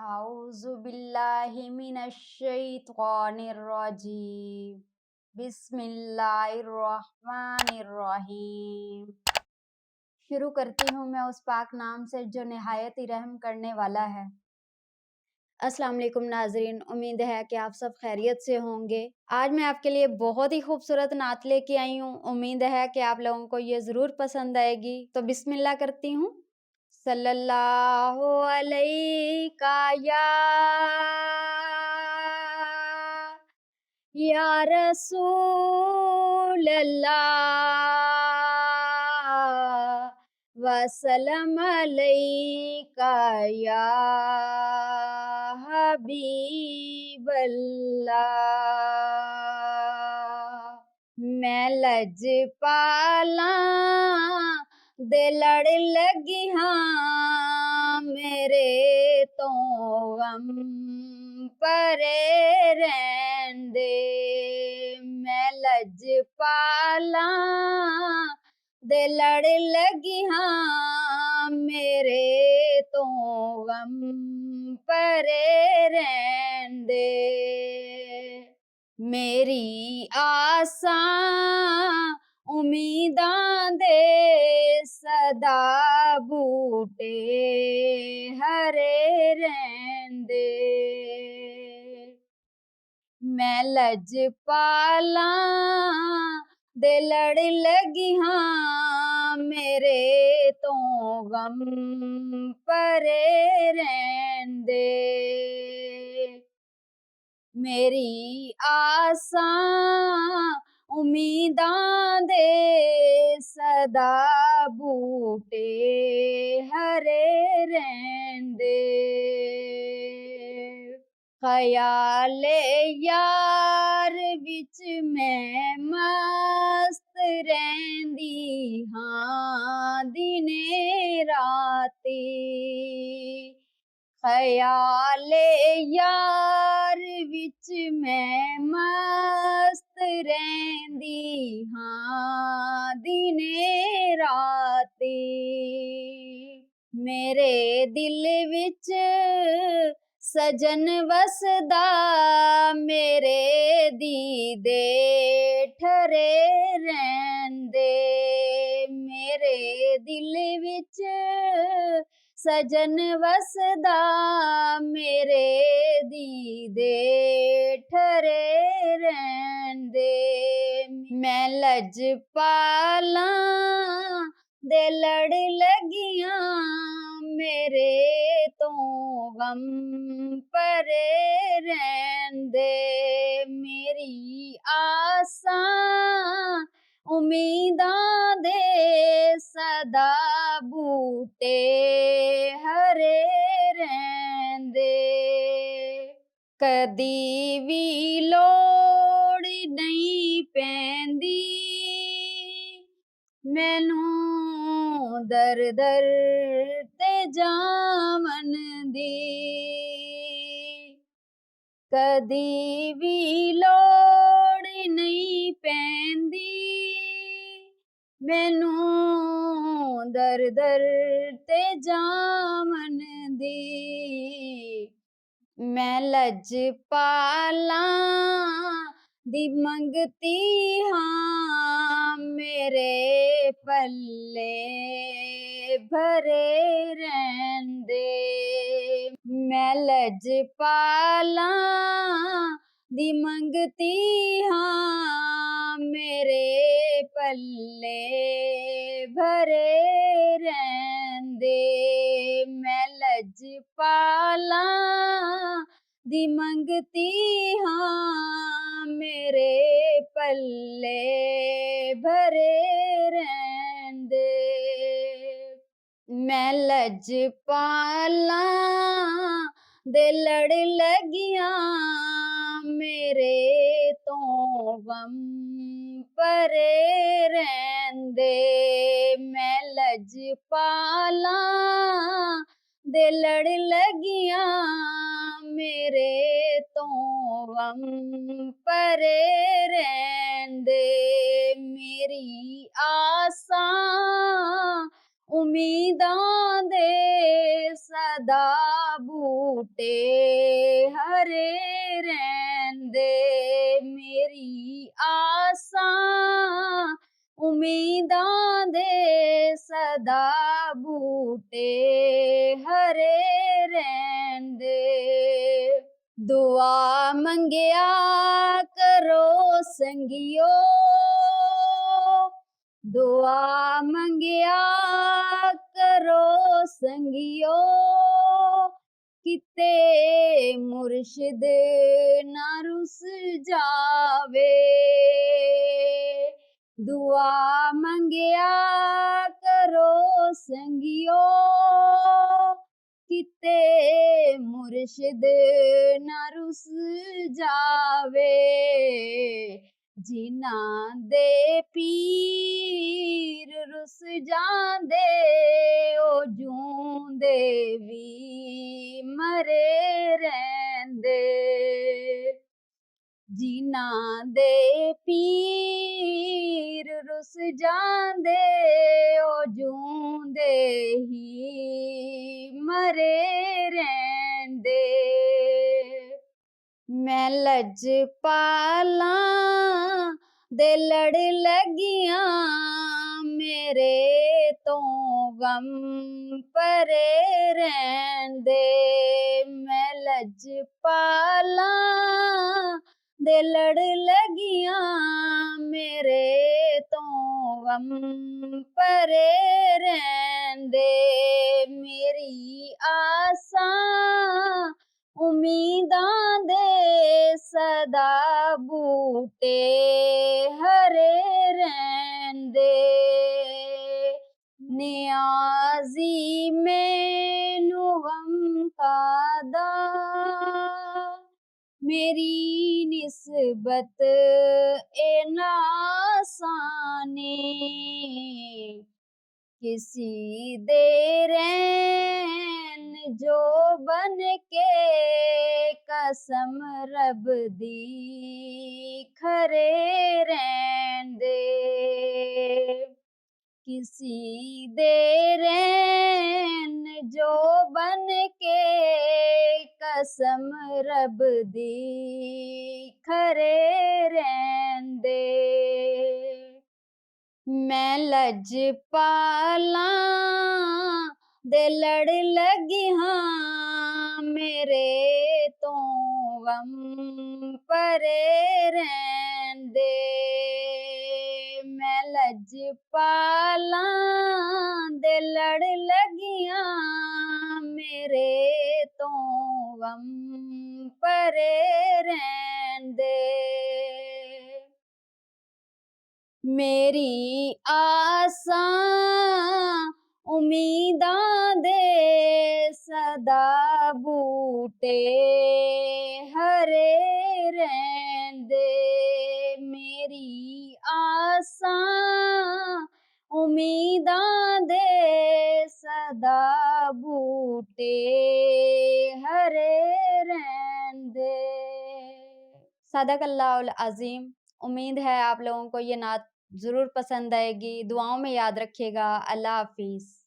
أعوذ باللہ من الشیطان الرجیم بسم اللہ الرحمن الرحیم۔ شروع کرتی ہوں میں اس پاک نام سے جو نہایت ہی رحم کرنے والا ہے۔ السلام علیکم ناظرین، امید ہے کہ آپ سب خیریت سے ہوں گے۔ آج میں آپ کے لیے بہت ہی خوبصورت نعت لے کے آئی ہوں، امید ہے کہ آپ لوگوں کو یہ ضرور پسند آئے گی۔ تو بسم اللہ کرتی ہوں۔ صلی اللہ علیہ یا رسول اللہ وسلم علیکہ یا حبیب اللہ۔ میں لج پالاں دے لڑ لگی ہاں میرے تو غم پرے رہن دے۔ میں لج پالاں دے لڑ لگی ہاں میرے تو غم پرے رہن دے۔ میری آساں امیداں دے صدا بوٹے ہرے رہن دے۔ میں لج پالاں دے لڑ لگی ہاں میرے تو غم پرے رہن دے۔ میری آساں امیداں دے صدا بوٹے ہرے رہن دے۔ خیال یار وچ میں مست رہندی ہاں دنے راتی۔ خیال یار وچ میں مست رہندی ہاں دنے راتی۔ میرے دل وچ سجن وسدا میرے دیدے ٹھرے رہن دے۔ میرے دل وچ سجن وسدا میرے دیدے ٹھرے رہن دے۔ میں لج پالاں دے لڑ لگیاں میرے تو غم پرے رہن دے۔ میری آساں امیداں دے صدا بوٹے ہرے رہن دے۔ کدی وی لوڑ نہیں پیندی مینوں در در تے جاون دی۔ کدی وی لوڑ نہیں پیندی مینوں در در تے جاون دی۔ میں لج پالاں دی منگتی ہاں میرے پلے بھرے رہن دے۔ میں لج پالاں دی منگتی ہاں میرے پلے بھرے رہن دے۔ میں لج پالاں دی منگتی ہاں میرے پلے بھرے رہن دے۔ میں لج پالاں دے لڑ لگیاں میرے تو غم پرے رہن دے۔ میں لج پالاں دے لڑ لگیاں میرے تو غم پرے رہن دے۔ میری آساں امیداں دے صدا بوٹے ਬੂਟੇ ਹਰੇ ਰਹਿੰਦੇ, ਮੇਰੀ ਆਸਾਂ ਉਮੀਦਾਂ ਦੇ ਸਦਾ ਬੂਟੇ ਹਰੇ ਰਹਿੰਦੇ। ਦੁਆ ਮੰਗਿਆ ਕਰੋ ਸੰਗਿਓ, ਦੁਆ ਮੰਗਿਆ ਕਰੋ ਸੰਗਿਓ, ਕਿਤੇ ਮੁਰਸ਼ਿਦ ਨਾ ਰੁੱਸ ਜਾਵੇ। ਦੁਆ ਮੰਗਿਆ ਕਰੋ ਸੰਗਿਓ, ਕਿਤੇ ਮੁਰਸ਼ਿਦ ਨਾ ਰੁੱਸ ਜਾਵੇ। ਜਿਨ੍ਹਾਂ ਦੇ ਪੀਰ ਰੁੱਸ ਜਾਂਦੇ, ਉਹ ਜੂੰਦੇ ਵੀ ਮਰੇ ਰਹਿੰਦੇ। ਜਿਨ੍ਹਾਂ ਦੇ ਪੀਰ ਰੁੱਸ ਜਾਂਦੇ, ਉਹ ਜੂੰਦੇ ਹੀ ਮਰੇ ਰਹਿੰਦੇ। ਮੈਂ ਲਜਪਾਲਾਂ ਦੇ ਲੜ ਲੱਗੀਆਂ, ਮੇਰੇ ਤੋਂ ਗਮ ਭਰੇ ਰਹਿੰਦੇ। ਮੈਂ ਲਜਪਾਲਾਂ ਦੇ ਲੜ ਲੱਗੀਆਂ, ਮੇਰੇ ਤੋਂ ਗਮ ਭਰੇ ਰਹਿੰਦੇ। ਮੇਰੀ ਆਸਾਂ ਉਮੀਦਾਂ ਦੇ ਸਦਾ ਬੂਟੇ ਹਰੇ ਰਹਿੰਦੇ। ਨਿਆਜ਼ੀ ਮੈਨੂੰ ਗਮ ਕਾਦਾ, ਮੇਰੀ ਨਿਸਬਤ ਏ ਨਾਸਾਨੀ। किसी दे रैन जो बन के कसम रब दी खरे रैन दे। किसी दे रैन जो बन के कसम रब दी खरे रैन दे। मैं लजपालां दे लड़ लगी हाँ, मेरे तो गम भरे रहन दे। मैं लजपालां दे लड़ लगी हाँ, मेरे तो गम भरे रहन दे। मेरी आसां उम्मीदां दे सदा बूटे हरे रहन दे। मेरी आसां उम्मीदां दे सदा बूटे हरे रहन दे। सदकल्लाहुल अज़ीम। उम्मीद है आप लोगों को ये नात ज़रूर पसंद आएगी। दुआओं में याद रखिएगा। अल्लाह हाफिज़।